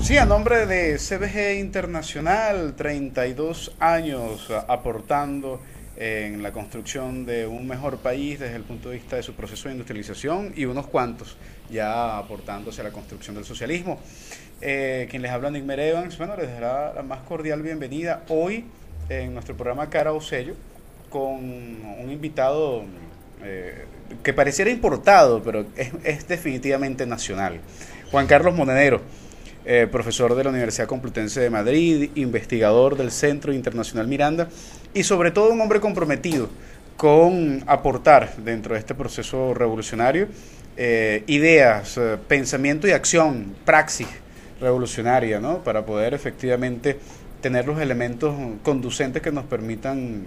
Sí, a nombre de CBG Internacional, 32 años aportando en la construcción de un mejor país desde el punto de vista de su proceso de industrialización y unos cuantos ya aportándose a la construcción del socialismo. Quien les habla, Nick Evans, bueno, les dará la más cordial bienvenida hoy en nuestro programa Cara o Sello con un invitado que pareciera importado, pero es definitivamente nacional. Juan Carlos Monedero, profesor de la Universidad Complutense de Madrid, investigador del Centro Internacional Miranda y sobre todo un hombre comprometido con aportar dentro de este proceso revolucionario ideas, pensamiento y acción, praxis revolucionaria, ¿no? Para poder efectivamente tener los elementos conducentes que nos permitan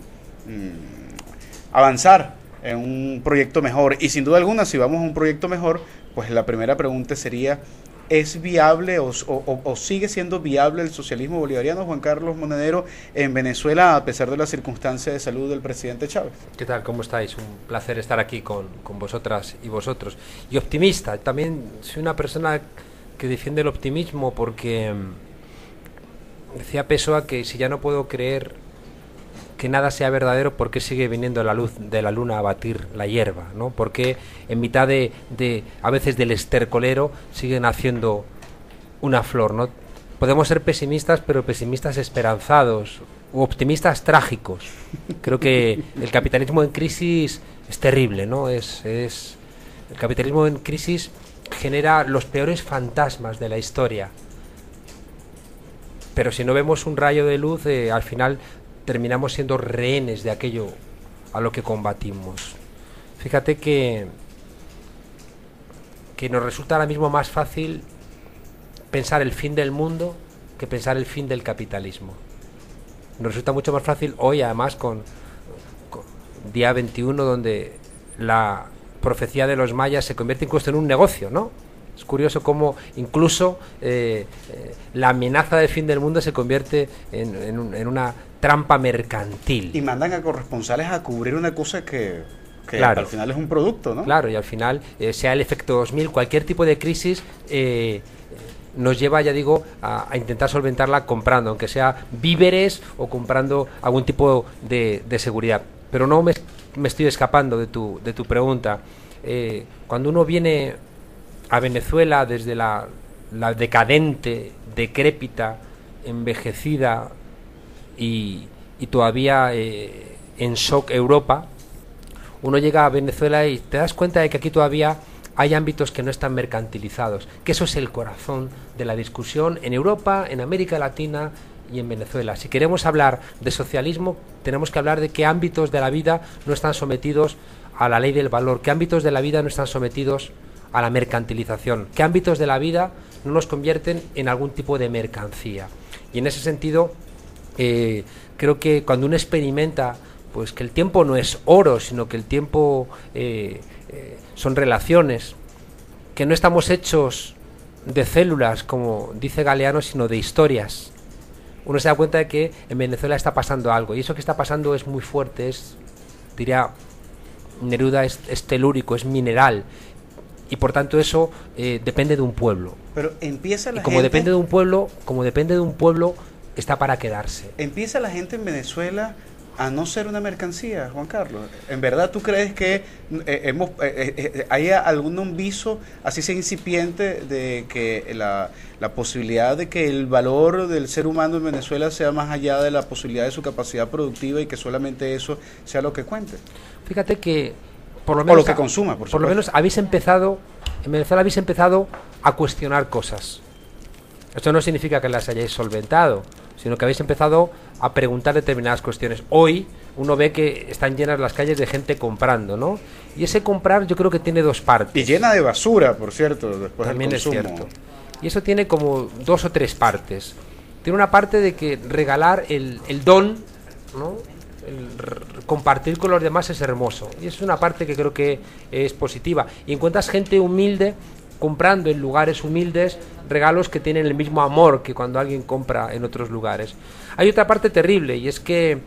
avanzar en un proyecto mejor. Y sin duda alguna, si vamos a un proyecto mejor, pues la primera pregunta sería: ¿es viable o sigue siendo viable el socialismo bolivariano, Juan Carlos Monedero, en Venezuela a pesar de las circunstancias de salud del presidente Chávez? ¿Qué tal? ¿Cómo estáis? Un placer estar aquí con vosotras y vosotros. Y optimista. También soy una persona que defiende el optimismo porque decía Pessoa que si ya no puedo creer que nada sea verdadero, ¿por qué sigue viniendo la luz de la luna a batir la hierba, ¿no? ¿Por qué en mitad de a veces del estercolero siguen haciendo una flor, ¿no? Podemos ser pesimistas, pero pesimistas esperanzados, u optimistas trágicos. Creo que el capitalismo en crisis es terrible, ¿no? El capitalismo en crisis genera los peores fantasmas de la historia. Pero si no vemos un rayo de luz, al final terminamos siendo rehenes de aquello a lo que combatimos. Fíjate que nos resulta ahora mismo más fácil pensar el fin del mundo que pensar el fin del capitalismo. Nos resulta mucho más fácil hoy, además, con día 21, donde la profecía de los mayas se convierte incluso en un negocio, ¿no? Es curioso cómo incluso la amenaza del fin del mundo se convierte en una trampa mercantil. Y mandan a corresponsales a cubrir una cosa que claro, al final es un producto, ¿no? Claro, y al final, sea el efecto 2000, cualquier tipo de crisis nos lleva, ya digo, a intentar solventarla comprando, aunque sea víveres o comprando algún tipo de seguridad. Pero no me estoy escapando de tu pregunta. Cuando uno viene a Venezuela desde la decadente, decrépita, envejecida y todavía en shock Europa, uno llega a Venezuela y te das cuenta de que aquí todavía hay ámbitos que no están mercantilizados, que eso es el corazón de la discusión en Europa, en América Latina y en Venezuela. Si queremos hablar de socialismo, tenemos que hablar de qué ámbitos de la vida no están sometidos a la ley del valor, qué ámbitos de la vida no están sometidos a la mercantilización, qué ámbitos de la vida no nos convierten en algún tipo de mercancía. Y en ese sentido, creo que cuando uno experimenta pues que el tiempo no es oro, sino que el tiempo son relaciones, que no estamos hechos de células, como dice Galeano, sino de historias, uno se da cuenta de que en Venezuela está pasando algo, y eso que está pasando es muy fuerte, diría Neruda, es telúrico, es mineral. Y por tanto eso depende de un pueblo. Pero empieza la y como depende de un pueblo, está para quedarse. Empieza la gente en Venezuela a no ser una mercancía, Juan Carlos. ¿En verdad tú crees que hay algún viso, así sea incipiente, de que la posibilidad de que el valor del ser humano en Venezuela sea más allá de la posibilidad de su capacidad productiva y que solamente eso sea lo que cuente? Fíjate que por lo menos, o lo que consuma, por lo menos en Venezuela habéis empezado a cuestionar cosas. Esto no significa que las hayáis solventado, sino que habéis empezado a preguntar determinadas cuestiones. Hoy uno ve que están llenas las calles de gente comprando, ¿no? Y ese comprar yo creo que tiene dos partes. Y llena de basura, por cierto, después también del consumo. Es cierto. Y eso tiene como dos o tres partes. Tiene una parte de que regalar el don, ¿no? Compartir con los demás es hermoso, y es una parte que creo que es positiva, y encuentras gente humilde comprando en lugares humildes regalos que tienen el mismo amor que cuando alguien compra en otros lugares. Hay otra parte terrible, y es que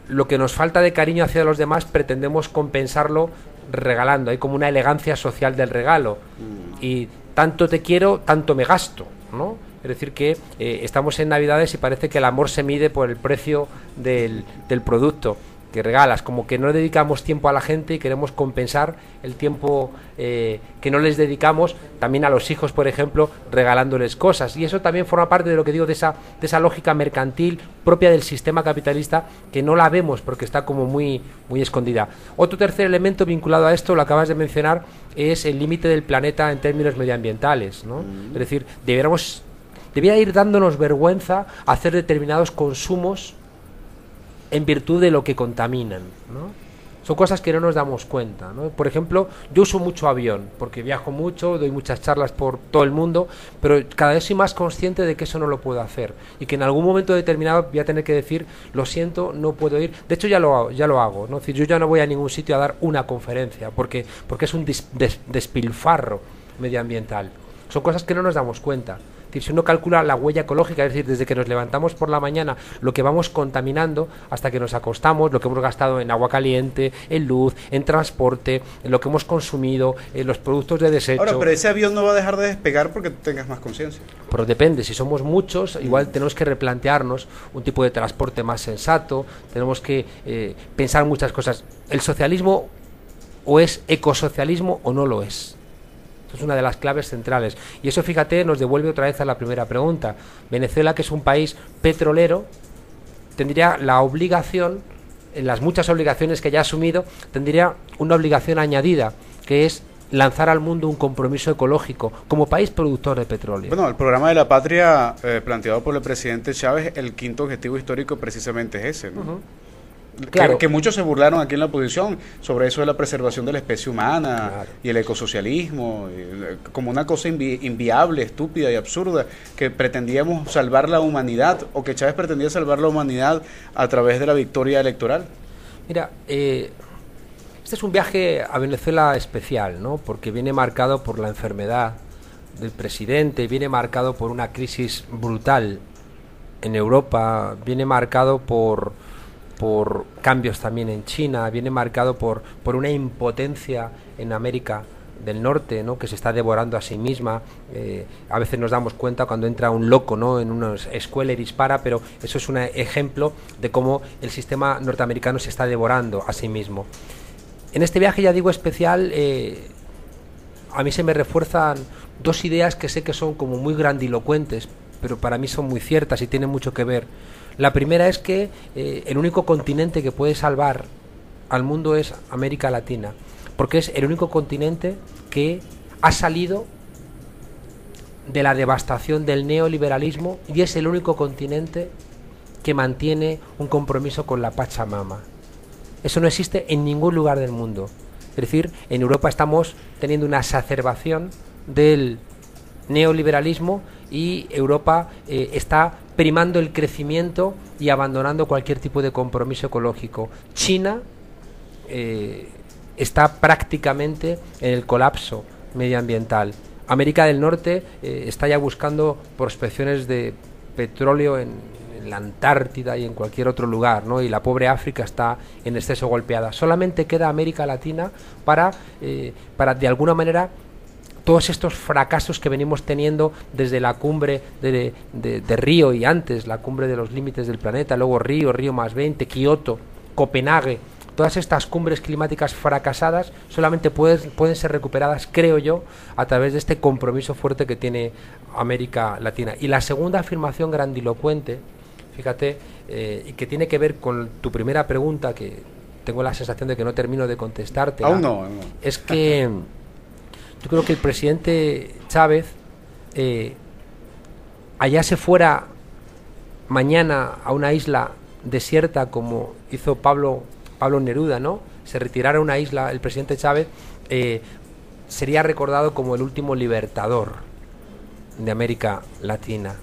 lo que nos falta de cariño hacia los demás pretendemos compensarlo regalando. Hay como una elegancia social del regalo, y tanto te quiero, tanto me gasto. ¿no? Es decir, que estamos en Navidades y parece que el amor se mide por el precio del producto que regalas, como que no dedicamos tiempo a la gente y queremos compensar el tiempo que no les dedicamos también a los hijos, por ejemplo, regalándoles cosas. Y eso también forma parte de lo que digo, de esa lógica mercantil propia del sistema capitalista, que no la vemos porque está como muy escondida. Otro tercer elemento vinculado a esto, lo acabas de mencionar, es el límite del planeta en términos medioambientales, ¿no? Es decir, debería ir dándonos vergüenza hacer determinados consumos en virtud de lo que contaminan, ¿no? Son cosas que no nos damos cuenta, ¿no? Por ejemplo, yo uso mucho avión, porque viajo mucho, doy muchas charlas por todo el mundo, pero cada vez soy más consciente de que eso no lo puedo hacer, y que en algún momento determinado voy a tener que decir, lo siento, no puedo ir. De hecho, ya lo hago, ¿no? Es decir, yo ya no voy a ningún sitio a dar una conferencia, porque es un despilfarro medioambiental. Son cosas que no nos damos cuenta. Es decir, si uno calcula la huella ecológica, es decir, desde que nos levantamos por la mañana, lo que vamos contaminando hasta que nos acostamos, lo que hemos gastado en agua caliente, en luz, en transporte, en lo que hemos consumido, en los productos de desecho. Ahora, pero ese avión no va a dejar de despegar porque tengas más conciencia. Pero depende, si somos muchos, igual tenemos que replantearnos un tipo de transporte más sensato, tenemos que pensar muchas cosas. El socialismo o es ecosocialismo o no lo es. Es una de las claves centrales. Y eso, fíjate, nos devuelve otra vez a la primera pregunta. Venezuela, que es un país petrolero, tendría la obligación, en las muchas obligaciones que ya ha asumido, tendría una obligación añadida, que es lanzar al mundo un compromiso ecológico como país productor de petróleo. Bueno, el programa de la patria planteado por el presidente Chávez, el quinto objetivo histórico precisamente es ese, ¿no? Claro. Que muchos se burlaron aquí en la oposición sobre eso de la preservación de la especie humana, claro, y el ecosocialismo, como una cosa inviable, estúpida y absurda, que pretendíamos salvar la humanidad, o que Chávez pretendía salvar la humanidad a través de la victoria electoral. Mira, este es un viaje a Venezuela especial, ¿no? Porque viene marcado por la enfermedad del presidente, viene marcado por una crisis brutal en Europa, viene marcado por cambios también en China, viene marcado por una impotencia en América del Norte, ¿no? Que se está devorando a sí misma. A veces nos damos cuenta cuando entra un loco, ¿no? En una escuela y dispara, pero eso es un ejemplo de cómo el sistema norteamericano se está devorando a sí mismo. En este viaje, ya digo, especial, a mí se me refuerzan dos ideas que sé que son como muy grandilocuentes, pero para mí son muy ciertas y tienen mucho que ver. La primera es que el único continente que puede salvar al mundo es América Latina, porque es el único continente que ha salido de la devastación del neoliberalismo y es el único continente que mantiene un compromiso con la Pachamama. Eso no existe en ningún lugar del mundo. Es decir, en Europa estamos teniendo una exacerbación del neoliberalismo y Europa está primando el crecimiento y abandonando cualquier tipo de compromiso ecológico. China está prácticamente en el colapso medioambiental. América del Norte está ya buscando prospecciones de petróleo en la Antártida y en cualquier otro lugar, ¿no? Y la pobre África está en exceso golpeada. Solamente queda América Latina para de alguna manera todos estos fracasos que venimos teniendo desde la cumbre de Río y antes, la cumbre de los límites del planeta, luego Río, Río más 20, Kioto, Copenhague, todas estas cumbres climáticas fracasadas solamente pueden ser recuperadas, creo yo, a través de este compromiso fuerte que tiene América Latina. Y la segunda afirmación grandilocuente, fíjate, y que tiene que ver con tu primera pregunta, que tengo la sensación de que no termino de contestarte. Aún no. Es que yo creo que el presidente Chávez, allá se fuera mañana a una isla desierta como hizo Pablo Neruda, ¿no? Se retirara a una isla, el presidente Chávez sería recordado como el último libertador de América Latina.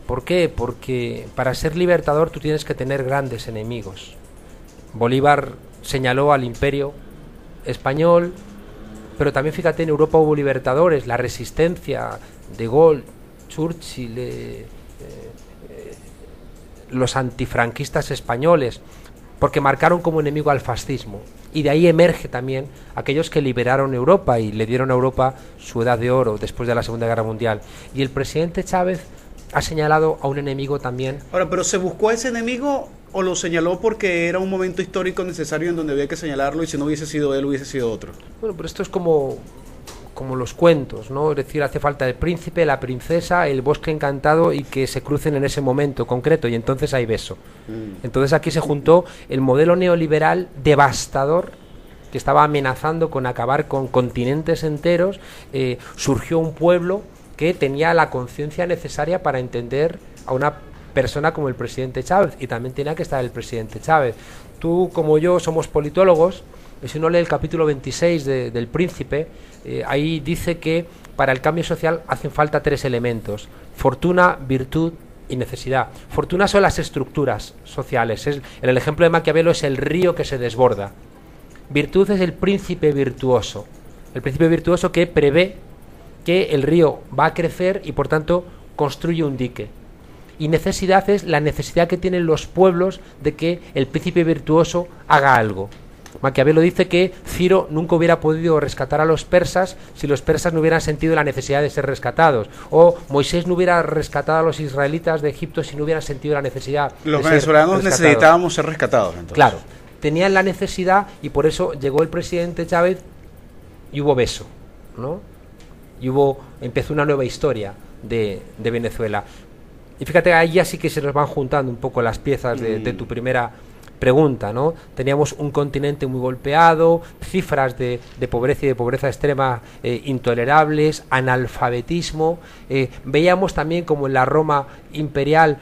¿Por qué? Porque para ser libertador tú tienes que tener grandes enemigos. Bolívar señaló al imperio español, pero también fíjate, en Europa hubo libertadores, la resistencia, De Gaulle, Churchill, los antifranquistas españoles. porque marcaron como enemigo al fascismo. Y de ahí emerge también aquellos que liberaron Europa y le dieron a Europa su edad de oro después de la Segunda Guerra Mundial. Y el presidente Chávez ha señalado a un enemigo también. Ahora, ¿pero se buscó a ese enemigo o lo señaló porque era un momento histórico necesario en donde había que señalarlo y si no hubiese sido él, hubiese sido otro? Bueno, pero esto es como los cuentos, ¿no? Es decir, hace falta el príncipe, la princesa, el bosque encantado y que se crucen en ese momento concreto y entonces hay beso. Entonces aquí se juntó el modelo neoliberal devastador que estaba amenazando con acabar con continentes enteros. Surgió un pueblo que tenía la conciencia necesaria para entender a una persona como el presidente Chávez, y también tenía que estar el presidente Chávez. Tú como yo somos politólogos, y si uno lee el capítulo 26 del Príncipe, ahí dice que para el cambio social hacen falta 3 elementos: fortuna, virtud y necesidad. Fortuna son las estructuras sociales. En el ejemplo de Maquiavelo es el río que se desborda. Virtud es el príncipe virtuoso. El príncipe virtuoso que prevé que el río va a crecer y por tanto construye un dique. Y necesidad es la necesidad que tienen los pueblos de que el príncipe virtuoso haga algo. Maquiavelo dice que Ciro nunca hubiera podido rescatar a los persas si los persas no hubieran sentido la necesidad de ser rescatados, o Moisés no hubiera rescatado a los israelitas de Egipto si no hubieran sentido la necesidad de ser rescatados. Los venezolanos necesitábamos ser rescatados, entonces. Claro, tenían la necesidad y por eso llegó el presidente Chávez y hubo beso, ¿no? Y empezó una nueva historia de Venezuela. Y fíjate, ahí ya sí que se nos van juntando un poco las piezas de tu primera pregunta, ¿no? Teníamos un continente muy golpeado, cifras de pobreza y de pobreza extrema intolerables, analfabetismo. Veíamos también como en la Roma imperial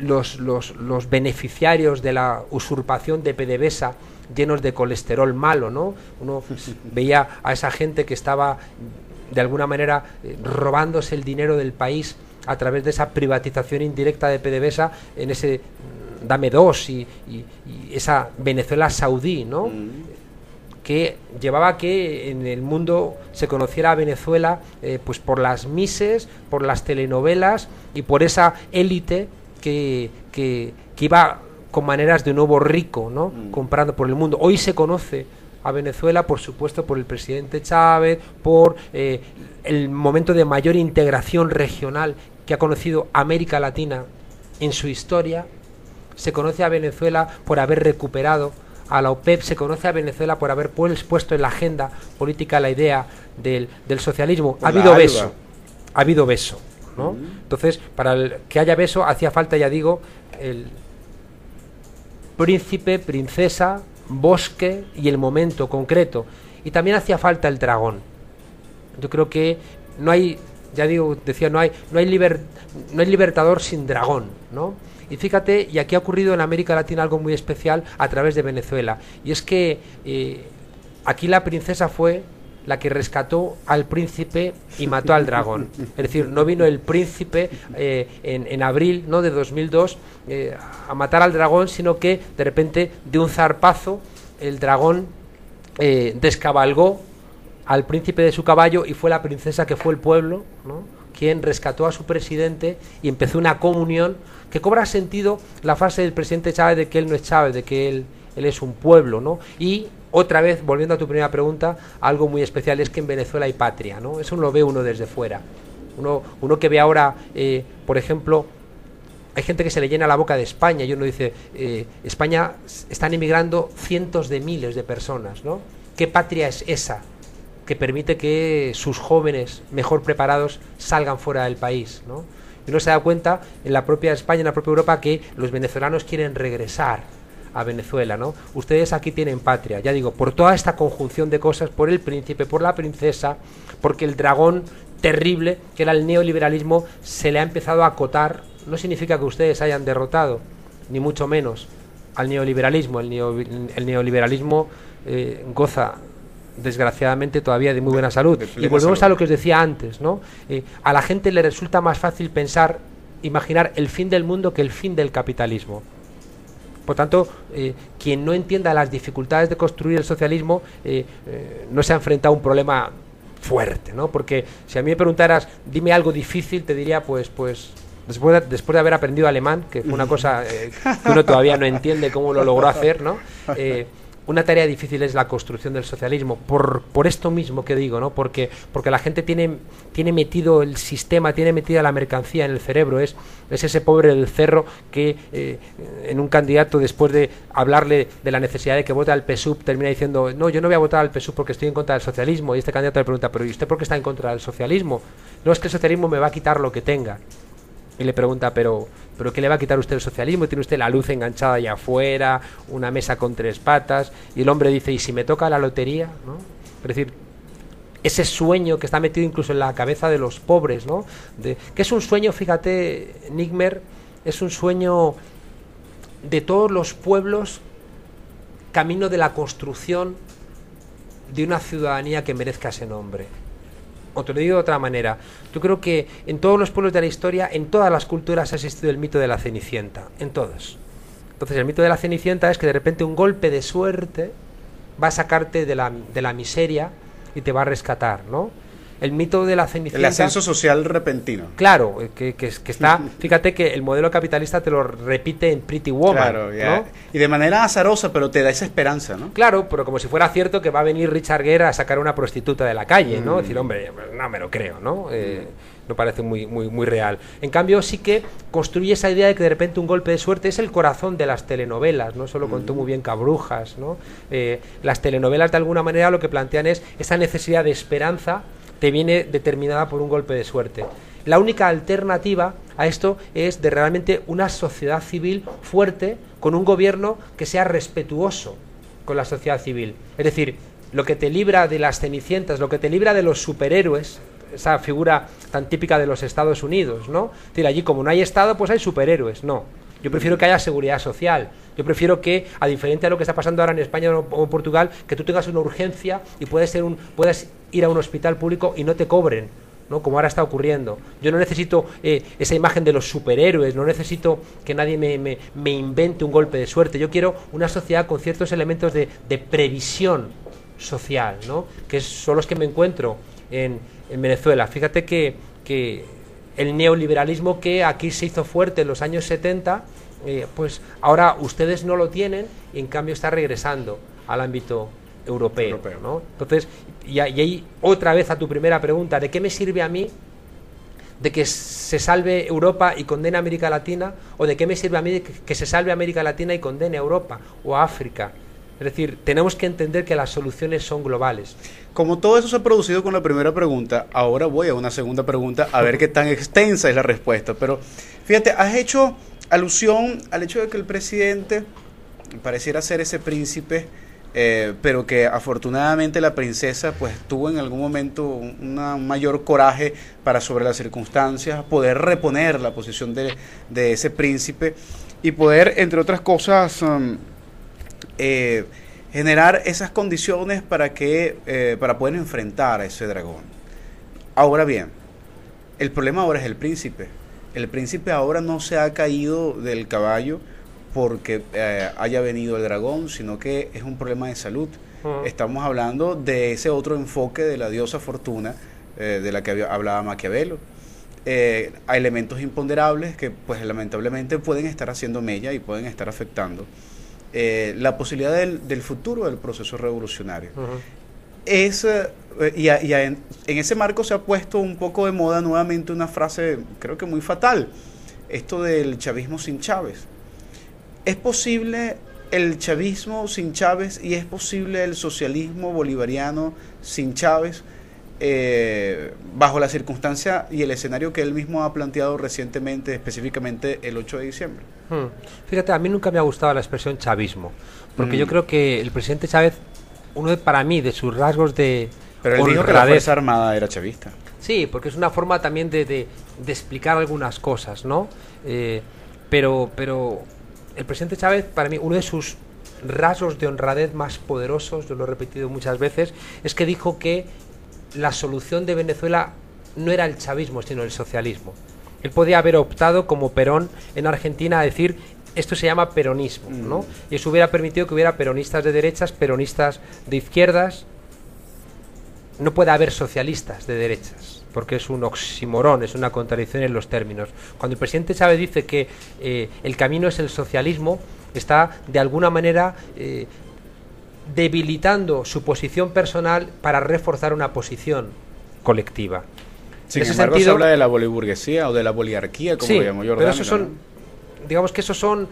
los beneficiarios de la usurpación de PDVSA llenos de colesterol malo, ¿no? Uno veía a esa gente que estaba de alguna manera robándose el dinero del país a través de esa privatización indirecta de PDVSA en ese Dame Dos y esa Venezuela saudí, ¿no? Que llevaba a que en el mundo se conociera a Venezuela pues por las mises, por las telenovelas y por esa élite que iba con maneras de nuevo rico, ¿no? Comprando por el mundo. Hoy se conoce a Venezuela, por supuesto, por el presidente Chávez, por el momento de mayor integración regional que ha conocido América Latina en su historia. Se conoce a Venezuela por haber recuperado a la OPEP, se conoce a Venezuela por haber puesto en la agenda política la idea del socialismo. Ha habido beso, ¿no? Entonces, para que haya beso hacía falta, ya digo, el príncipe, princesa, bosque y el momento concreto. Y también hacía falta el dragón. Yo creo que no hay, ya digo, decía, no hay libertador sin dragón, ¿no? Y fíjate, y aquí ha ocurrido en América Latina algo muy especial a través de Venezuela. Y es que aquí la princesa fue la que rescató al príncipe y mató al dragón. Es decir, no vino el príncipe en abril, ¿no?, de 2002 a matar al dragón, sino que de repente, de un zarpazo, el dragón descabalgó al príncipe de su caballo y fue la princesa, que fue el pueblo, ¿no?, quien rescató a su presidente y empezó una comunión que cobra sentido la frase del presidente Chávez de que él no es Chávez, de que él es un pueblo, ¿no? Y otra vez, volviendo a tu primera pregunta, algo muy especial es que en Venezuela hay patria, ¿no? Eso lo ve uno desde fuera. Uno que ve ahora, por ejemplo, hay gente que se le llena la boca de España y uno dice, España están emigrando cientos de miles de personas, ¿no? ¿Qué patria es esa que permite que sus jóvenes mejor preparados salgan fuera del país, ¿no? Y uno se da cuenta en la propia España, en la propia Europa, que los venezolanos quieren regresar a Venezuela, ¿no? Ustedes aquí tienen patria, ya digo, por toda esta conjunción de cosas, por el príncipe, por la princesa, porque el dragón terrible, que era el neoliberalismo, se le ha empezado a acotar. No significa que ustedes hayan derrotado, ni mucho menos, al neoliberalismo. El neoliberalismo goza, desgraciadamente, todavía de muy buena salud. Y volvemos a lo que os decía antes, ¿no? A la gente le resulta más fácil imaginar el fin del mundo que el fin del capitalismo. Por tanto, quien no entienda las dificultades de construir el socialismo no se ha enfrentado a un problema fuerte, ¿no? Porque si a mí me preguntaras, dime algo difícil, te diría, pues después de haber aprendido alemán, que fue una cosa que uno todavía no entiende cómo lo logró hacer, ¿no? Una tarea difícil es la construcción del socialismo, por esto mismo que digo, ¿no? Porque la gente tiene metido el sistema, tiene metida la mercancía en el cerebro, es ese pobre del cerro que en un candidato, después de hablarle de la necesidad de que vote al PSUV, termina diciendo, no, yo no voy a votar al PSUV porque estoy en contra del socialismo, y este candidato le pregunta, pero ¿y usted por qué está en contra del socialismo? No, es que el socialismo me va a quitar lo que tenga. Y le pregunta, ¿pero qué le va a quitar usted el socialismo? Tiene usted la luz enganchada allá afuera, una mesa con 3 patas, y el hombre dice, ¿y si me toca la lotería? ¿No? Es decir, ese sueño que está metido incluso en la cabeza de los pobres, ¿no? Que es un sueño, fíjate, Nigmer, es un sueño de todos los pueblos camino de la construcción de una ciudadanía que merezca ese nombre. O te lo digo de otra manera, yo creo que en todos los pueblos de la historia, en todas las culturas ha existido el mito de la Cenicienta, en todos. Entonces el mito de la Cenicienta es que de repente un golpe de suerte va a sacarte de la miseria y te va a rescatar, ¿no? El mito de la Cenicienta... El ascenso social repentino. Claro, que está... Fíjate que el modelo capitalista te lo repite en Pretty Woman, claro, ¿no? Y de manera azarosa, pero te da esa esperanza, ¿no? Claro, pero como si fuera cierto que va a venir Richard Gere a sacar a una prostituta de la calle, ¿no? Decir, hombre, no me lo creo, ¿no? No parece muy real. En cambio, sí que construye esa idea de que de repente un golpe de suerte es el corazón de las telenovelas, ¿no? Eso lo contó muy bien Cabrujas, ¿no? Las telenovelas, de alguna manera, lo que plantean es esa necesidad de esperanza te viene determinada por un golpe de suerte. La única alternativa a esto es de realmente una sociedad civil fuerte, con un gobierno que sea respetuoso con la sociedad civil. Es decir, lo que te libra de las cenicientas, lo que te libra de los superhéroes, esa figura tan típica de los Estados Unidos, ¿no? Es decir, allí como no hay Estado, pues hay superhéroes. No, yo prefiero que haya seguridad social. Yo prefiero que, a diferencia de lo que está pasando ahora en España o en Portugal, que tú tengas una urgencia y puedas ir a un hospital público y no te cobren, ¿no? Como ahora está ocurriendo. Yo no necesito esa imagen de los superhéroes, no necesito que nadie me invente un golpe de suerte. Yo quiero una sociedad con ciertos elementos de previsión social, ¿no? Que son los que me encuentro en Venezuela. Fíjate que el neoliberalismo que aquí se hizo fuerte en los años 70, pues ahora ustedes no lo tienen y en cambio está regresando al ámbito europeo, ¿no? Entonces, y ahí otra vez a tu primera pregunta, ¿de qué me sirve a mí de que se salve Europa y condene a América Latina? ¿O de qué me sirve a mí de que se salve América Latina y condene a Europa o a África? Es decir, tenemos que entender que las soluciones son globales. Como todo eso se ha producido con la primera pregunta, ahora voy a una segunda pregunta a ver qué tan extensa es la respuesta. Pero fíjate, has hecho alusión al hecho de que el presidente pareciera ser ese príncipe, pero que afortunadamente la princesa pues tuvo en algún momento un mayor coraje para, sobre las circunstancias, poder reponer la posición de ese príncipe y poder, entre otras cosas, generar esas condiciones para poder enfrentar a ese dragón. Ahora bien, el problema ahora es el príncipe. El príncipe ahora no se ha caído del caballo porque haya venido el dragón, sino que es un problema de salud. Estamos hablando de ese otro enfoque de la diosa Fortuna, de la que hablaba Maquiavelo. Hay elementos imponderables que pues lamentablemente pueden estar haciendo mella y pueden estar afectando la posibilidad del futuro del proceso revolucionario. En ese marco se ha puesto un poco de moda nuevamente una frase, creo que muy fatal, esto del chavismo sin Chávez. ¿Es posible el chavismo sin Chávez y es posible el socialismo bolivariano sin Chávez, bajo la circunstancia y el escenario que él mismo ha planteado recientemente, específicamente el 8 de diciembre? Fíjate, a mí nunca me ha gustado la expresión chavismo, porque yo creo que el presidente Chávez, para mí, de sus rasgos de Pero él dijo que la Fuerza Armada era chavista. Sí, porque es una forma también de explicar algunas cosas, ¿no? Pero el presidente Chávez, para mí, uno de sus rasgos de honradez más poderosos, yo lo he repetido muchas veces, es que dijo que la solución de Venezuela no era el chavismo, sino el socialismo. Él podía haber optado, como Perón en Argentina, a decir, esto se llama peronismo, ¿no? Y eso hubiera permitido que hubiera peronistas de derechas, peronistas de izquierdas. No puede haber socialistas de derechas. porque es un oxímoron, es una contradicción en los términos. Cuando el presidente Chávez dice que el camino es el socialismo, está de alguna manera debilitando su posición personal para reforzar una posición colectiva. Sin embargo, se habla de la boliburguesía o de la boligarquía, como sí, lo llamó Jordán. Pero esos son, digamos que esos son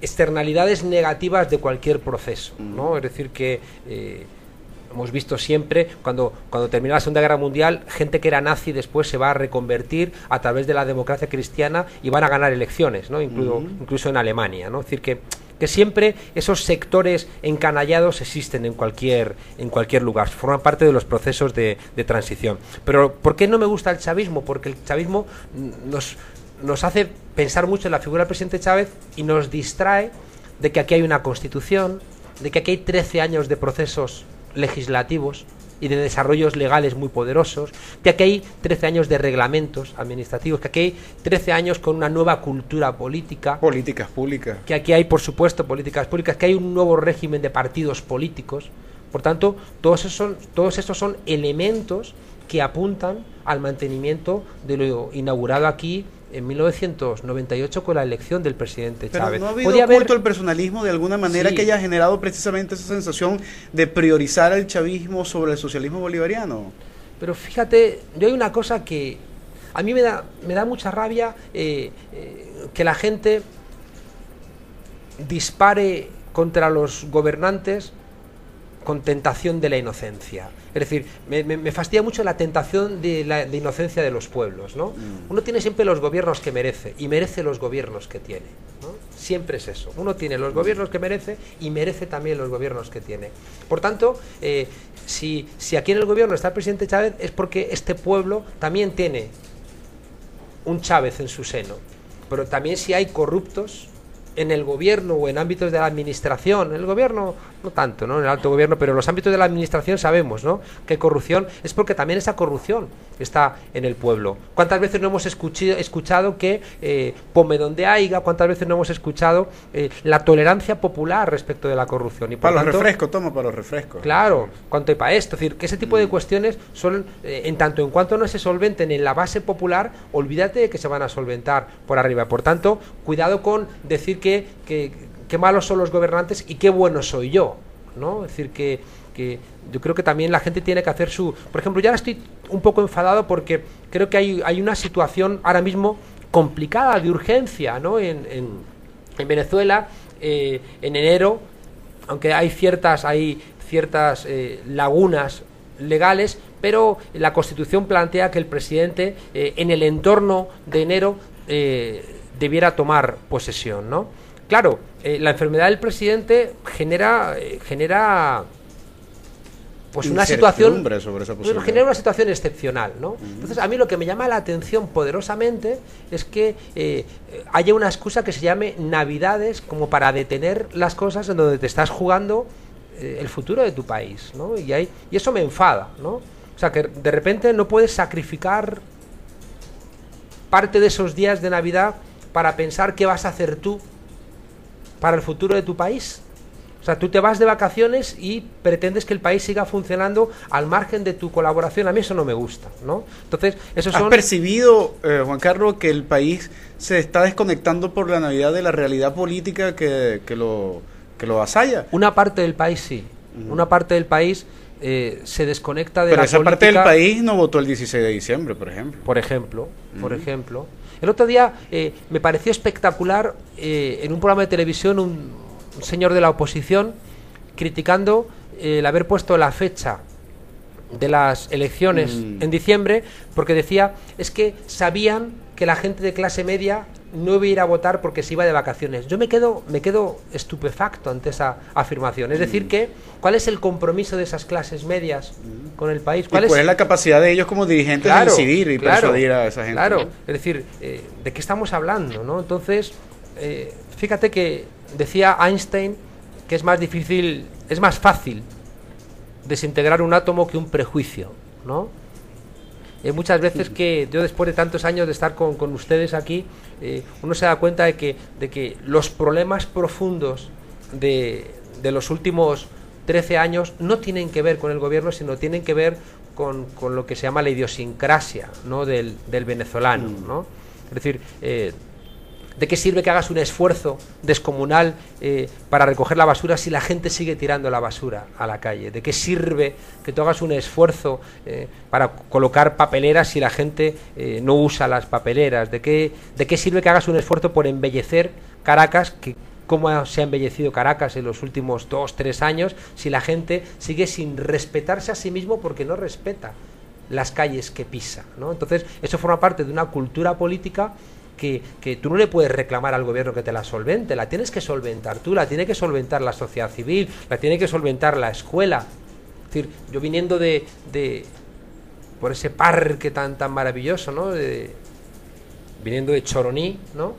externalidades negativas de cualquier proceso, ¿no? Es decir, que hemos visto siempre, cuando terminó la Segunda Guerra Mundial, gente que era nazi después se va a reconvertir a través de la democracia cristiana y van a ganar elecciones, ¿no? Incluso en Alemania, ¿no? Es decir, que siempre esos sectores encanallados existen en cualquier lugar, forman parte de los procesos de transición. Pero ¿por qué no me gusta el chavismo? Porque el chavismo nos hace pensar mucho en la figura del presidente Chávez y nos distrae de que aquí hay una constitución, de que aquí hay 13 años de procesos legislativos y de desarrollos legales muy poderosos, que aquí hay 13 años de reglamentos administrativos, que aquí hay 13 años con una nueva cultura política. Políticas públicas. Que aquí hay, por supuesto, políticas públicas, que hay un nuevo régimen de partidos políticos. Por tanto, todos estos son elementos que apuntan al mantenimiento de lo inaugurado aquí en 1998 con la elección del presidente Chávez. Pero no ha habido culto al personalismo de alguna manera, sí, que haya generado precisamente esa sensación de priorizar al chavismo sobre el socialismo bolivariano. Pero fíjate, yo hay una cosa que a mí me da mucha rabia, que la gente dispare contra los gobernantes con tentación de la inocencia. Es decir, me fastidia mucho la tentación de inocencia de los pueblos, ¿no? Uno tiene siempre los gobiernos que merece y merece los gobiernos que tiene, ¿no? Siempre es eso. Uno tiene los gobiernos que merece y merece también los gobiernos que tiene. Por tanto, si aquí en el gobierno está el presidente Chávez, es porque este pueblo también tiene un Chávez en su seno. Pero también si hay corruptos en el gobierno o en ámbitos de la administración, en el gobierno no tanto, ¿no? En el alto gobierno, pero en los ámbitos de la administración sabemos, ¿no?, que hay corrupción, es porque también esa corrupción está en el pueblo. ¿Cuántas veces no hemos escuchado que pome donde haya? ¿Cuántas veces no hemos escuchado la tolerancia popular respecto de la corrupción? Y por para tanto, los refrescos, toma para los refrescos. Claro, cuánto hay para esto. Es decir, que ese tipo de cuestiones son, en tanto en cuanto no se solventen en la base popular, olvídate de que se van a solventar por arriba. Por tanto, cuidado con decir que malos son los gobernantes y qué bueno soy yo, ¿no? Es decir, que yo creo que también la gente tiene que hacer su... Por ejemplo, yo ahora estoy un poco enfadado porque creo que hay una situación ahora mismo complicada, de urgencia, ¿no? En Venezuela, en enero, aunque hay ciertas lagunas legales, pero la Constitución plantea que el presidente en el entorno de enero debiera tomar posesión, ¿no? Claro, la enfermedad del presidente genera pues una situación sobre esa posibilidad. Genera una situación excepcional, ¿no? Entonces, a mí lo que me llama la atención poderosamente es que haya una excusa que se llame Navidades, como para detener las cosas en donde te estás jugando el futuro de tu país, ¿no? Y eso me enfada, ¿no? O sea, que de repente no puedes sacrificar parte de esos días de Navidad para pensar qué vas a hacer tú para el futuro de tu país. O sea, tú te vas de vacaciones y pretendes que el país siga funcionando al margen de tu colaboración. A mí eso no me gusta, ¿no? Entonces, eso son... ¿Has percibido, Juan Carlos, que el país se está desconectando por la Navidad de la realidad política que lo asalla? Una parte del país sí. Una parte del país se desconecta de la política. Pero esa parte del país no votó el 16 de diciembre, por ejemplo. Por ejemplo. El otro día me pareció espectacular en un programa de televisión un señor de la oposición criticando el haber puesto la fecha de las elecciones en diciembre, porque decía, es que sabían que la gente de clase media no iba a ir a votar porque se iba de vacaciones. Yo me quedo estupefacto ante esa afirmación. Es decir, que ¿cuál es el compromiso de esas clases medias con el país? ¿Cuál es la capacidad de ellos como dirigentes de decidir y persuadir a esa gente? Claro, ¿no? es decir, ¿de qué estamos hablando, no? Entonces, fíjate que decía Einstein que es más fácil desintegrar un átomo que un prejuicio, ¿no? Muchas veces que yo, después de tantos años de estar con ustedes aquí, uno se da cuenta de que los problemas profundos de los últimos 13 años no tienen que ver con el gobierno, sino tienen que ver con lo que se llama la idiosincrasia, ¿no?, del venezolano, ¿no? Es decir, ¿de qué sirve que hagas un esfuerzo descomunal para recoger la basura si la gente sigue tirando la basura a la calle? ¿De qué sirve que tú hagas un esfuerzo para colocar papeleras si la gente no usa las papeleras? ¿De qué sirve que hagas un esfuerzo por embellecer Caracas, cómo se ha embellecido Caracas en los últimos 2-3 años, si la gente sigue sin respetarse a sí mismo porque no respeta las calles que pisa, ¿no? Entonces, eso forma parte de una cultura política que tú no le puedes reclamar al gobierno que te la solvente, la tienes que solventar tú, la tiene que solventar la sociedad civil, la tiene que solventar la escuela. Es decir, yo viniendo por ese parque tan maravilloso, ¿no?, viniendo de Choroní, ¿no?,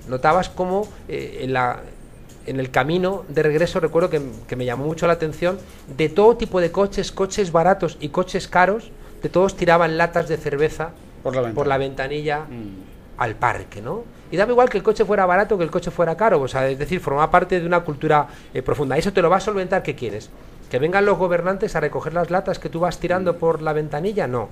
notabas cómo en el camino de regreso, recuerdo que me llamó mucho la atención, de todo tipo de coches baratos y coches caros, de todos tiraban latas de cerveza por la ventanilla al parque, ¿no? Y daba igual que el coche fuera barato que el coche fuera caro, o sea, es decir, formaba parte de una cultura profunda. ¿Eso te lo va a solventar? ¿Qué quieres? ¿Que vengan los gobernantes a recoger las latas que tú vas tirando por la ventanilla? No.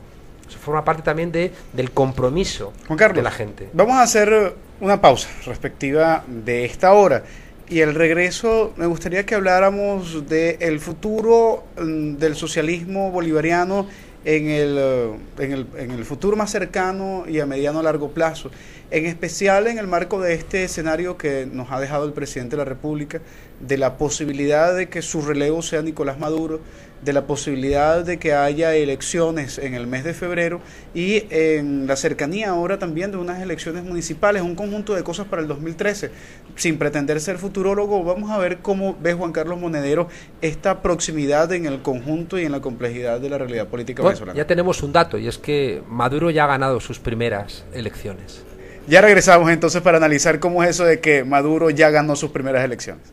Eso forma parte también del compromiso Juan Carlos, de la gente. Vamos a hacer una pausa respectiva de esta hora. Y al regreso me gustaría que habláramos del futuro del socialismo bolivariano en el futuro más cercano y a mediano a largo plazo, en especial en el marco de este escenario que nos ha dejado el presidente de la República, de la posibilidad de que su relevo sea Nicolás Maduro, de la posibilidad de que haya elecciones en el mes de febrero y en la cercanía ahora también de unas elecciones municipales, un conjunto de cosas para el 2013. Sin pretender ser futurólogo, vamos a ver cómo ve Juan Carlos Monedero esta proximidad en el conjunto y en la complejidad de la realidad política venezolana. Ya tenemos un dato, y es que Maduro ya ha ganado sus primeras elecciones. Ya regresamos entonces para analizar cómo es eso de que Maduro ya ganó sus primeras elecciones.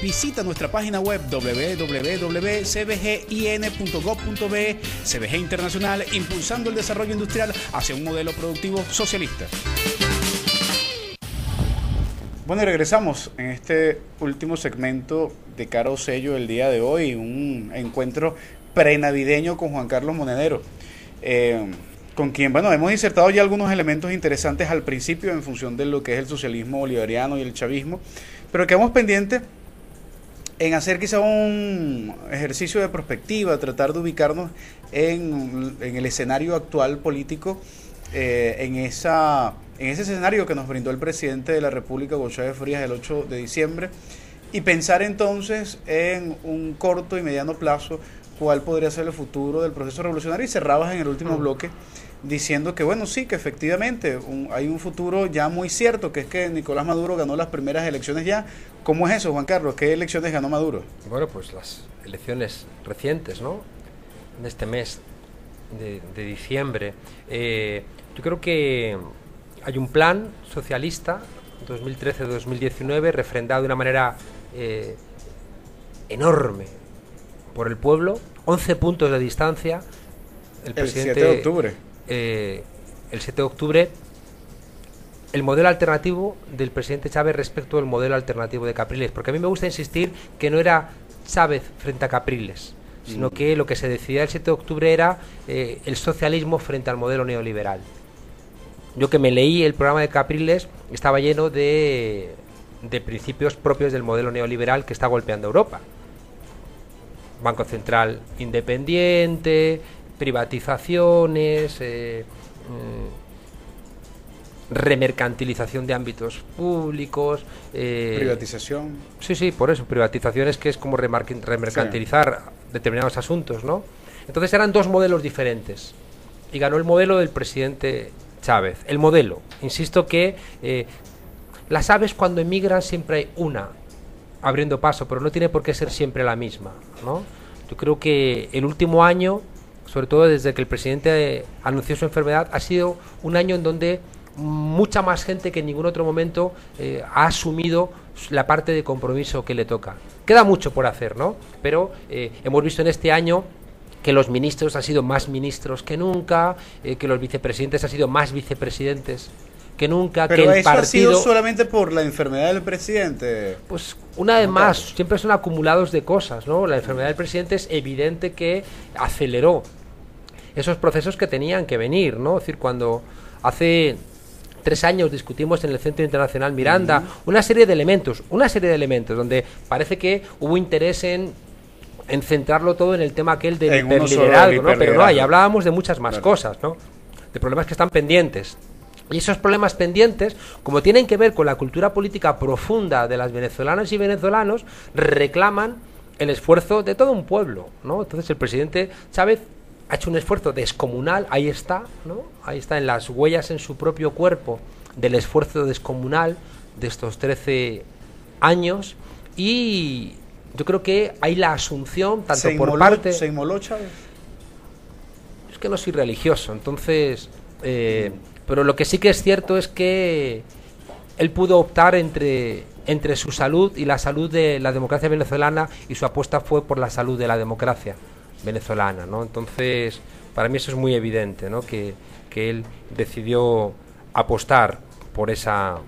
Visita nuestra página web www.cbgin.gov.be. CBG Internacional, impulsando el desarrollo industrial hacia un modelo productivo socialista. Bueno, y regresamos en este último segmento de Cara o Sello del día de hoy, un encuentro prenavideño con Juan Carlos Monedero, con quien, bueno, hemos insertado ya algunos elementos interesantes al principio en función de lo que es el socialismo bolivariano y el chavismo, pero quedamos pendientes en hacer quizá un ejercicio de perspectiva, tratar de ubicarnos en el escenario actual político, en ese escenario que nos brindó el presidente de la República, Hugo Chávez Frías, el 8 de diciembre, y pensar entonces en un corto y mediano plazo cuál podría ser el futuro del proceso revolucionario. Y cerrabas en el último bloque diciendo que, bueno, sí, que efectivamente hay un futuro ya muy cierto, que es que Nicolás Maduro ganó las primeras elecciones ya. ¿Cómo es eso, Juan Carlos? ¿Qué elecciones ganó Maduro? Bueno, pues las elecciones recientes, ¿no?, en este mes de diciembre. Yo creo que hay un plan socialista 2013-2019 refrendado de una manera enorme por el pueblo, 11 puntos de distancia. El 7 de octubre. El 7 de octubre, el modelo alternativo del presidente Chávez respecto al modelo alternativo de Capriles, porque a mí me gusta insistir que no era Chávez frente a Capriles, sino que lo que se decidía el 7 de octubre era el socialismo frente al modelo neoliberal. Yo que me leí el programa de Capriles, estaba lleno de principios propios del modelo neoliberal que está golpeando a Europa. Banco Central independiente, privatizaciones, remercantilización de ámbitos públicos. Privatización. Sí, por eso, privatizaciones, que es como remercantilizar determinados asuntos, ¿no? Entonces eran dos modelos diferentes y ganó el modelo del presidente Chávez. El modelo, insisto que las aves cuando emigran siempre hay una abriendo paso, pero no tiene por qué ser siempre la misma, ¿no? Yo creo que el último año, sobre todo desde que el presidente anunció su enfermedad, ha sido un año en donde mucha más gente que en ningún otro momento ha asumido la parte de compromiso que le toca. Queda mucho por hacer, ¿no? Pero hemos visto en este año que los ministros han sido más ministros que nunca, que los vicepresidentes han sido más vicepresidentes que nunca, Pero que el eso ha sido partido... solamente por la enfermedad del presidente. Pues una vez No, más, claro. siempre son acumulados de cosas, ¿no? La enfermedad del presidente es evidente que aceleró esos procesos que tenían que venir, ¿no? Es decir, cuando hace 3 años discutimos en el Centro Internacional Miranda una serie de elementos, donde parece que hubo interés en centrarlo todo en el tema aquel del En uno solo, hiperliderazgo, del ¿no? Pero no, hiperliderazgo. ahí hablábamos de muchas más Claro. cosas, ¿no? De problemas que están pendientes. Y esos problemas pendientes, como tienen que ver con la cultura política profunda de las venezolanas y venezolanos, reclaman el esfuerzo de todo un pueblo, ¿no? Entonces el presidente Chávez ha hecho un esfuerzo descomunal, ahí está, ¿no? Ahí está en las huellas en su propio cuerpo del esfuerzo descomunal de estos 13 años, y yo creo que hay la asunción, tanto por parte... ¿Se inmoló Chávez? Es que no soy religioso, entonces... pero lo que sí que es cierto es que él pudo optar entre su salud y la salud de la democracia venezolana, y su apuesta fue por la salud de la democracia venezolana, ¿no? Entonces, para mí eso es muy evidente, ¿no? Que él decidió apostar por esa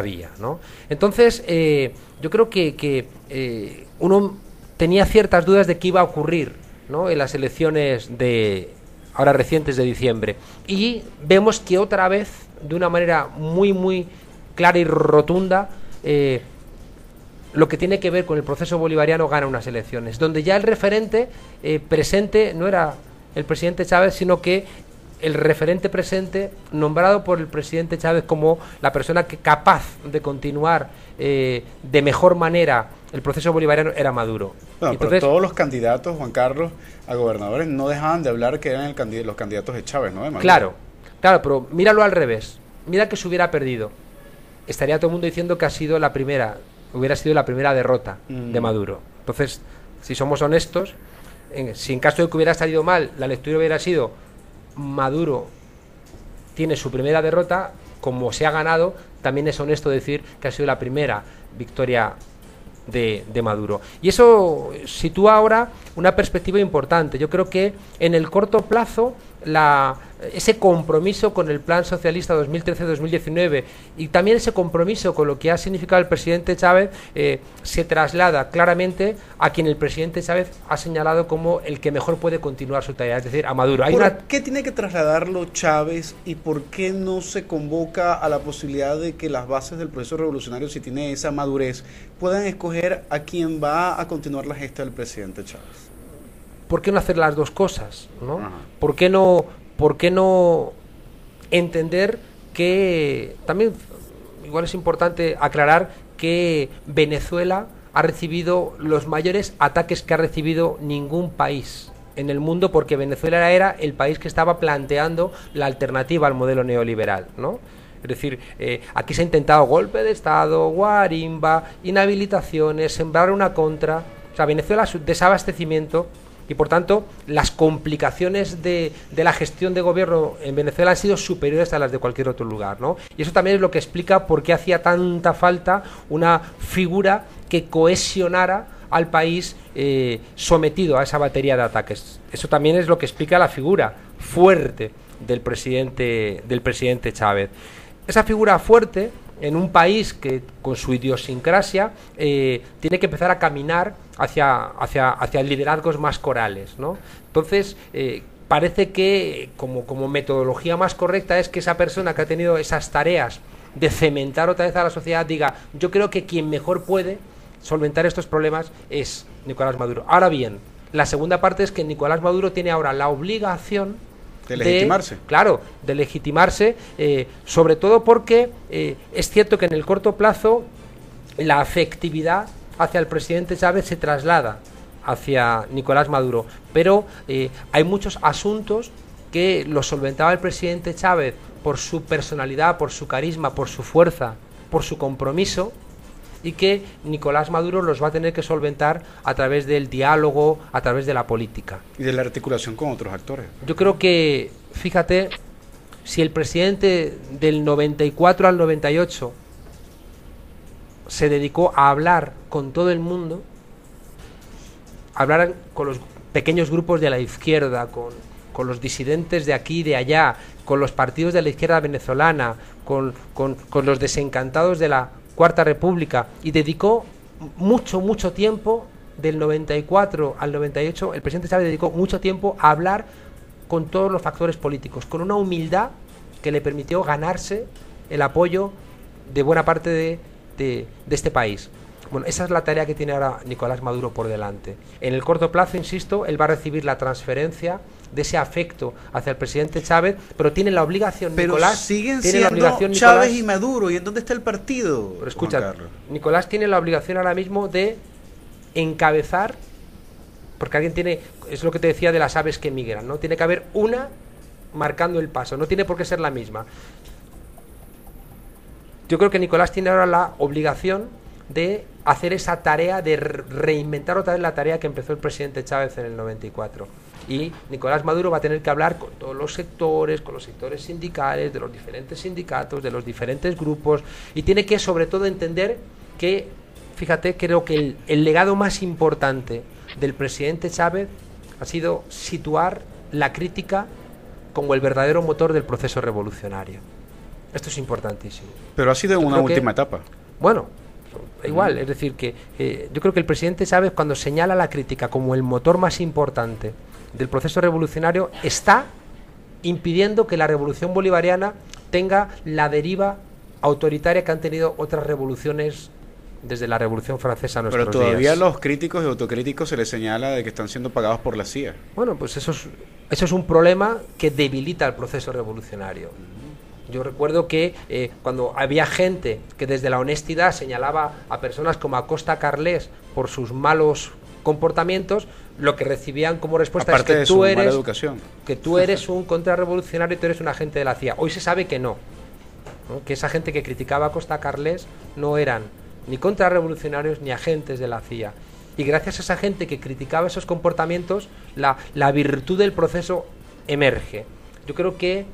vía, ¿no? Entonces, yo creo que uno tenía ciertas dudas de qué iba a ocurrir, ¿no? En las elecciones ahora recientes de diciembre, y vemos que otra vez, de una manera muy muy clara y rotunda, lo que tiene que ver con el proceso bolivariano gana unas elecciones, donde ya el referente presente no era el presidente Chávez, sino que el referente presente, nombrado por el presidente Chávez como la persona capaz de continuar de mejor manera el proceso bolivariano, era Maduro. Bueno, Entonces, pero todos los candidatos, Juan Carlos, a gobernadores no dejaban de hablar que eran los candidatos de Chávez, ¿no? De Maduro. claro, pero míralo al revés. Mira que se hubiera perdido. Estaría todo el mundo diciendo que hubiera sido la primera derrota de Maduro. Entonces, si somos honestos, si en caso de que hubiera salido mal, la lectura hubiera sido: Maduro tiene su primera derrota, como se ha ganado, también es honesto decir que ha sido la primera victoria de Maduro. Y eso sitúa ahora una perspectiva importante. Yo creo que en el corto plazo ese compromiso con el Plan Socialista 2013-2019 y también ese compromiso con lo que ha significado el presidente Chávez se traslada claramente a quien el presidente Chávez ha señalado como el que mejor puede continuar su tarea, es decir, a Maduro. ¿Por qué tiene que trasladarlo Chávez y por qué no se convoca a la posibilidad de que las bases del proceso revolucionario, si tiene esa madurez, puedan escoger a quien va a continuar la gesta del presidente Chávez? ¿Por qué no hacer las dos cosas, ¿no? ¿Por qué no entender que también igual es importante aclarar que Venezuela ha recibido los mayores ataques que ha recibido ningún país en el mundo, porque Venezuela era el país que estaba planteando la alternativa al modelo neoliberal, ¿no? Es decir, aquí se ha intentado golpe de Estado, guarimba, inhabilitaciones, sembrar una contra. O sea, Venezuela, su desabastecimiento, y por tanto las complicaciones de la gestión de gobierno en Venezuela han sido superiores a las de cualquier otro lugar, ¿no? Y eso también es lo que explica por qué hacía tanta falta una figura que cohesionara al país sometido a esa batería de ataques. Eso también es lo que explica la figura fuerte del presidente Chávez. Esa figura fuerte en un país que con su idiosincrasia tiene que empezar a caminar hacia liderazgos más corales, ¿no? Entonces parece que como metodología más correcta es que esa persona que ha tenido esas tareas de cementar otra vez a la sociedad diga: yo creo que quien mejor puede solventar estos problemas es Nicolás Maduro. Ahora bien, la segunda parte es que Nicolás Maduro tiene ahora la obligación de legitimarse. De legitimarse, sobre todo porque es cierto que en el corto plazo la afectividad hacia el presidente Chávez se traslada hacia Nicolás Maduro, pero hay muchos asuntos que los solventaba el presidente Chávez por su personalidad, por su carisma, por su fuerza, por su compromiso, y que Nicolás Maduro los va a tener que solventar a través del diálogo, a través de la política. Y de la articulación con otros actores. Yo creo que, fíjate, si el presidente del 94 al 98 se dedicó a hablar con todo el mundo, a hablar con los pequeños grupos de la izquierda, con los disidentes de aquí y de allá, con los partidos de la izquierda venezolana, con los desencantados de la Cuarta República, y dedicó mucho tiempo, del 94 al 98, el presidente Chávez dedicó mucho tiempo a hablar con todos los factores políticos, con una humildad que le permitió ganarse el apoyo de buena parte de este país. Bueno, esa es la tarea que tiene ahora Nicolás Maduro por delante. En el corto plazo, insisto, él va a recibir la transferencia de ese afecto hacia el presidente Chávez, pero tiene la obligación, pero Nicolás, siguen tiene siendo la obligación, Chávez Nicolás, y Maduro, ¿y en dónde está el partido? Pero escucha, Nicolás tiene la obligación ahora mismo de encabezar, porque alguien tiene, es lo que te decía de las aves que migran, ¿no? Tiene que haber una marcando el paso, no tiene por qué ser la misma. Yo creo que Nicolás tiene ahora la obligación de hacer esa tarea, de reinventar otra vez la tarea que empezó el presidente Chávez en el 94. Y Nicolás Maduro va a tener que hablar con todos los sectores, con los sectores sindicales, de los diferentes sindicatos, de los diferentes grupos, y tiene que sobre todo entender que, fíjate, creo que el legado más importante del presidente Chávez ha sido situar la crítica como el verdadero motor del proceso revolucionario. Esto es importantísimo. Pero ha sido una última etapa. Bueno, igual, es decir, que yo creo que el presidente Chávez, cuando señala la crítica como el motor más importante del proceso revolucionario, está impidiendo que la revolución bolivariana tenga la deriva autoritaria que han tenido otras revoluciones desde la Revolución Francesa a nuestros días. Pero todavía los críticos y autocríticos se les señala de que están siendo pagados por la CIA. Bueno, pues eso es un problema que debilita el proceso revolucionario. Yo recuerdo que cuando había gente que desde la honestidad señalaba a personas como Acosta Carles por sus malos comportamientos, lo que recibían como respuesta aparte es que tú de eres un contrarrevolucionario y tú eres un agente de la CIA. Hoy se sabe que no, que esa gente que criticaba a Acosta Carles no eran ni contrarrevolucionarios ni agentes de la CIA. Y gracias a esa gente que criticaba esos comportamientos, la virtud del proceso emerge. Yo creo que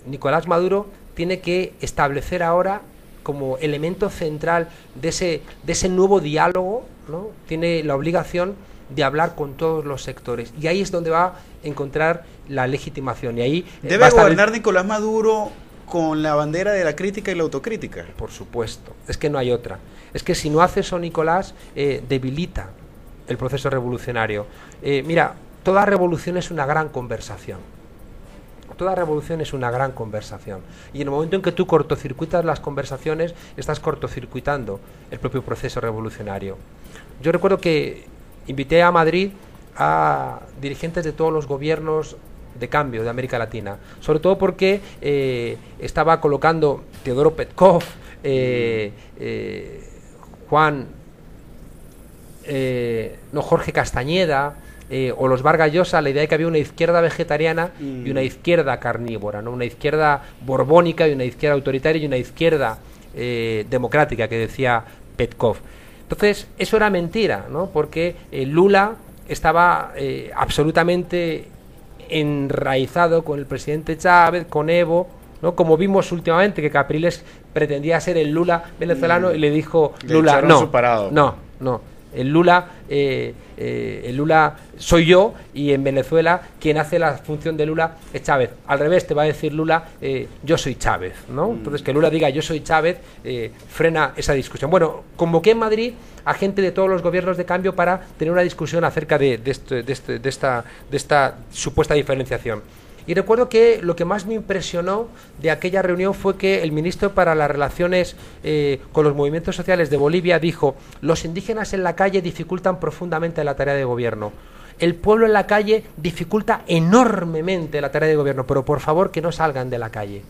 Nicolás Maduro tiene que establecer ahora como elemento central de ese nuevo diálogo, ¿no? Tiene la obligación de hablar con todos los sectores, y ahí es donde va a encontrar la legitimación. Y ahí ¿debe gobernar Nicolás Maduro con la bandera de la crítica y la autocrítica? Por supuesto, es que no hay otra. Es que si no hace eso Nicolás, debilita el proceso revolucionario. Mira, toda revolución es una gran conversación. Toda revolución es una gran conversación. Y en el momento en que tú cortocircuitas las conversaciones, estás cortocircuitando el propio proceso revolucionario. Yo recuerdo que invité a Madrid a dirigentes de todos los gobiernos de cambio de América Latina, sobre todo porque estaba colocando Teodoro Petkov, Jorge Castañeda, o los Vargas Llosa, la idea de que había una izquierda vegetariana y una izquierda carnívora, ¿no? Una izquierda borbónica y una izquierda autoritaria y una izquierda democrática, que decía Petkov. Entonces, eso era mentira, ¿no? Porque Lula estaba absolutamente enraizado con el presidente Chávez, con Evo, ¿no? Como vimos últimamente que Capriles pretendía ser el Lula venezolano y le dijo Lula, no, el Lula soy yo, y en Venezuela quien hace la función de Lula es Chávez. Al revés, te va a decir Lula, yo soy Chávez, ¿no? Entonces que Lula diga yo soy Chávez frena esa discusión. Bueno, convoqué en Madrid a gente de todos los gobiernos de cambio para tener una discusión acerca de esta supuesta diferenciación. Y recuerdo que lo que más me impresionó de aquella reunión fue que el ministro para las relaciones con los movimientos sociales de Bolivia dijo: los indígenas en la calle dificultan profundamente la tarea de gobierno. El pueblo en la calle dificulta enormemente la tarea de gobierno, pero por favor que no salgan de la calle.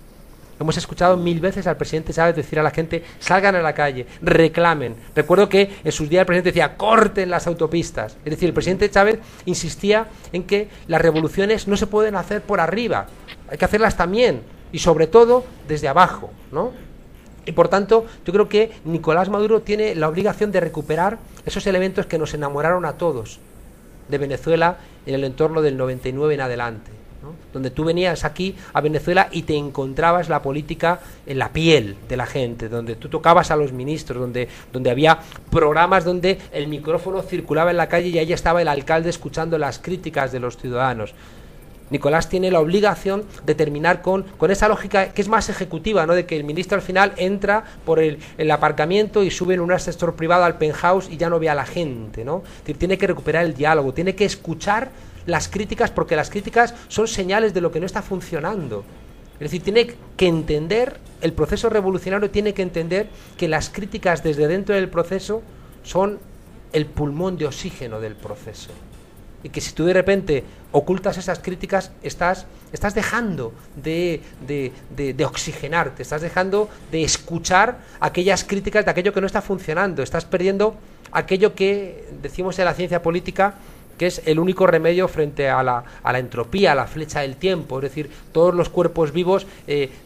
Hemos escuchado 1000 veces al presidente Chávez decir a la gente: salgan a la calle, reclamen. Recuerdo que en sus días el presidente decía: corten las autopistas. Es decir, el presidente Chávez insistía en que las revoluciones no se pueden hacer por arriba, hay que hacerlas también, y sobre todo desde abajo, ¿no? Y por tanto, yo creo que Nicolás Maduro tiene la obligación de recuperar esos elementos que nos enamoraron a todos de Venezuela en el entorno del 99 en adelante, ¿no? Donde tú venías aquí a Venezuela y te encontrabas la política en la piel de la gente, donde tú tocabas a los ministros, donde había programas donde el micrófono circulaba en la calle y ahí estaba el alcalde escuchando las críticas de los ciudadanos. Nicolás tiene la obligación de terminar con esa lógica que es más ejecutiva, ¿no? De que el ministro al final entra por el aparcamiento y sube en un ascensor privado al penthouse y ya no ve a la gente, ¿no? Es decir, tiene que recuperar el diálogo, tiene que escuchar las críticas, porque las críticas son señales de lo que no está funcionando. Es decir, tiene que entender, el proceso revolucionario tiene que entender que las críticas desde dentro del proceso son el pulmón de oxígeno del proceso. Y que si tú de repente ocultas esas críticas, estás dejando de oxigenarte, estás dejando de escuchar aquellas críticas de aquello que no está funcionando, estás perdiendo aquello que decimos en la ciencia política que es el único remedio frente a la entropía, a la flecha del tiempo. Es decir, todos los cuerpos vivos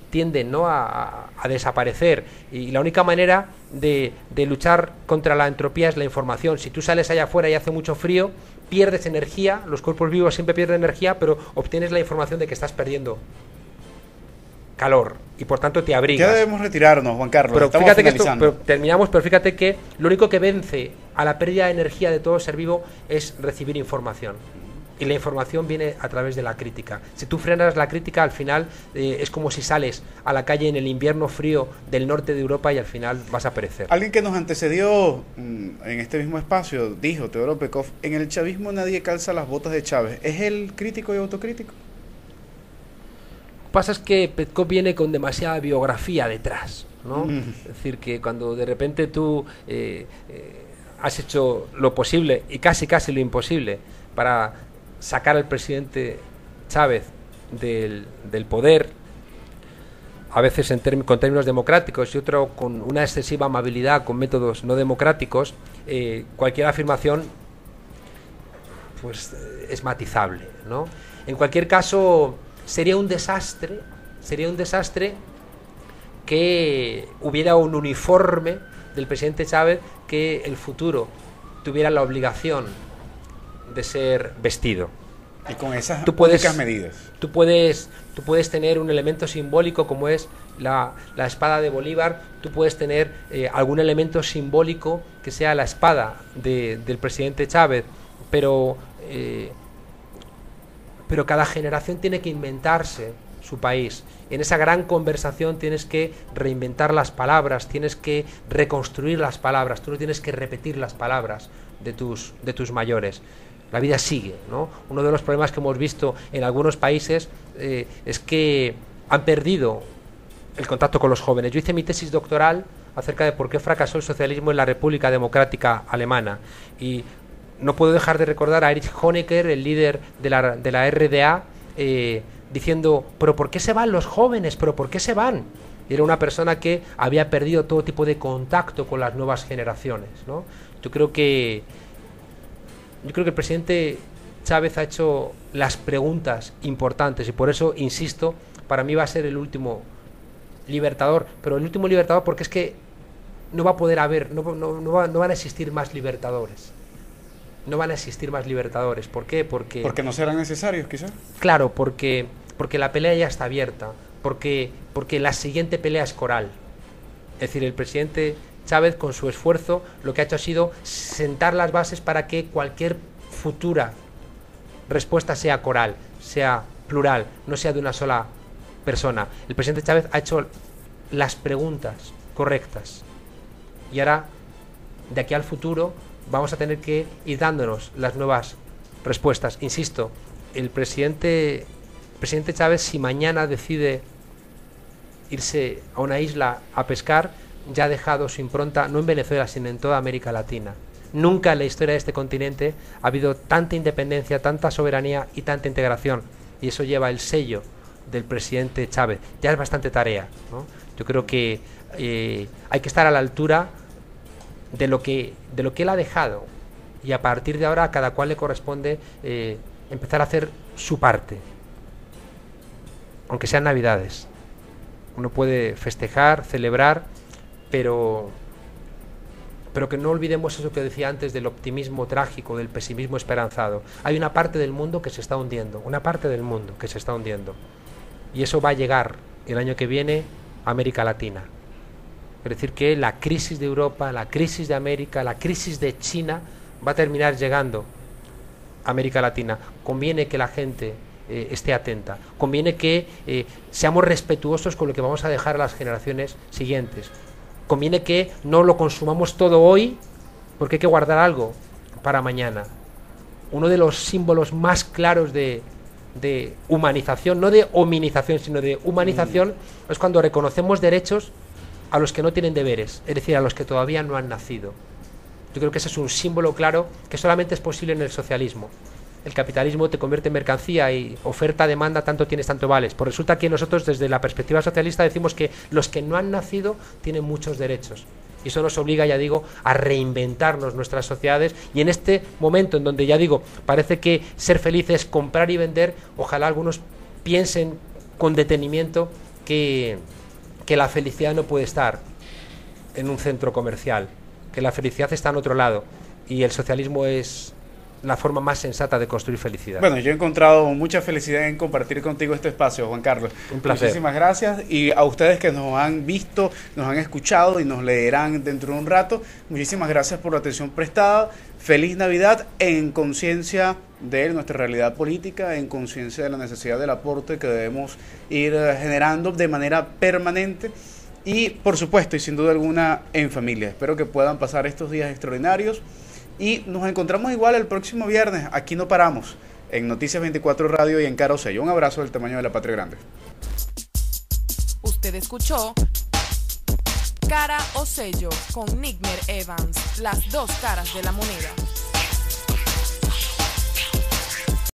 tienden, ¿no?, a desaparecer, y la única manera de luchar contra la entropía es la información. Si tú sales allá afuera y hace mucho frío, pierdes energía, los cuerpos vivos siempre pierden energía, pero obtienes la información de que estás perdiendo calor y por tanto te abrigas. Ya debemos retirarnos, Juan Carlos. Pero estamos fíjate finalizando. que terminamos, pero fíjate que lo único que vence a la pérdida de energía de todo ser vivo es recibir información. Y la información viene a través de la crítica. Si tú frenas la crítica, al final es como si sales a la calle en el invierno frío del norte de Europa y al final vas a perecer. Alguien que nos antecedió en este mismo espacio dijo, Teodoro Pekov, en el chavismo nadie calza las botas de Chávez. ¿Es él crítico y autocrítico? Lo que pasa es que Pekov viene con demasiada biografía detrás, ¿no? Es decir, que cuando de repente tú has hecho lo posible y casi lo imposible para sacar al presidente Chávez del poder, a veces con términos democráticos y otro con una excesiva amabilidad, con métodos no democráticos, cualquier afirmación pues es matizable, ¿no? En cualquier caso, sería un desastre que hubiera un uniforme del presidente Chávez, que el futuro tuviera la obligación de ser vestido. Y con esas únicas medidas. Tú puedes tener un elemento simbólico como es la espada de Bolívar, tú puedes tener algún elemento simbólico que sea la espada del presidente Chávez, pero cada generación tiene que inventarse su país. En esa gran conversación tienes que reinventar las palabras, tienes que reconstruir las palabras, tú no tienes que repetir las palabras de tus mayores. La vida sigue, ¿no? Uno de los problemas que hemos visto en algunos países es que han perdido el contacto con los jóvenes. Yo hice mi tesis doctoral acerca de por qué fracasó el socialismo en la República Democrática Alemana, y no puedo dejar de recordar a Erich Honecker, el líder de la RDA, diciendo, ¿pero por qué se van los jóvenes? ¿Pero por qué se van? Y era una persona que había perdido todo tipo de contacto con las nuevas generaciones, ¿no? Yo creo que el presidente Chávez ha hecho las preguntas importantes, y por eso, insisto, para mí va a ser el último libertador, pero el último libertador porque es que no va a poder haber, no van a existir más libertadores. No van a existir más libertadores. ¿Por qué? Porque no serán necesarios, quizás. Claro, porque la pelea ya está abierta, porque la siguiente pelea es coral. Es decir, el presidente Chávez, con su esfuerzo, lo que ha hecho ha sido sentar las bases para que cualquier futura respuesta sea coral, sea plural, no sea de una sola persona. El presidente Chávez ha hecho las preguntas correctas, y ahora, de aquí al futuro, vamos a tener que ir dándonos las nuevas respuestas. Insisto, el presidente Chávez, si mañana decide irse a una isla a pescar, ya ha dejado su impronta, no en Venezuela, sino en toda América Latina. Nunca en la historia de este continente ha habido tanta independencia, tanta soberanía y tanta integración, y eso lleva el sello del presidente Chávez. Ya es bastante tarea, ¿no? Yo creo que hay que estar a la altura de lo que él ha dejado, y a partir de ahora a cada cual le corresponde empezar a hacer su parte, aunque sean Navidades. Uno puede festejar, celebrar, pero que no olvidemos eso que decía antes del optimismo trágico, del pesimismo esperanzado. Hay una parte del mundo que se está hundiendo, y eso va a llegar el año que viene a América Latina. Es decir, que la crisis de Europa, la crisis de América, la crisis de China va a terminar llegando a América Latina. Conviene que la gente esté atenta. Conviene que seamos respetuosos con lo que vamos a dejar a las generaciones siguientes. Conviene que no lo consumamos todo hoy, porque hay que guardar algo para mañana. Uno de los símbolos más claros de humanización, no de hominización, sino de humanización, es cuando reconocemos derechos a los que no tienen deberes, es decir, a los que todavía no han nacido. Yo creo que ese es un símbolo claro que solamente es posible en el socialismo. El capitalismo te convierte en mercancía y oferta-demanda, tanto tienes, tanto vales. Pues resulta que nosotros, desde la perspectiva socialista, decimos que los que no han nacido tienen muchos derechos. Y eso nos obliga, ya digo, a reinventarnos nuestras sociedades. Y en este momento en donde, ya digo, parece que ser feliz es comprar y vender, ojalá algunos piensen con detenimiento que la felicidad no puede estar en un centro comercial, que la felicidad está en otro lado, y el socialismo es la forma más sensata de construir felicidad. Bueno, yo he encontrado mucha felicidad en compartir contigo este espacio, Juan Carlos. Un placer. Muchísimas gracias, y a ustedes que nos han visto, nos han escuchado y nos leerán dentro de un rato, muchísimas gracias por la atención prestada. Feliz Navidad, en conciencia de nuestra realidad política, en conciencia de la necesidad del aporte que debemos ir generando de manera permanente. Y por supuesto, y sin duda alguna, en familia. Espero que puedan pasar estos días extraordinarios. Y nos encontramos igual el próximo viernes. Aquí no paramos. En Noticias 24 Radio y en Cara o Sello. Un abrazo del tamaño de la patria grande. Usted escuchó Cara o Sello con Nigmer Evans. Las dos caras de la moneda.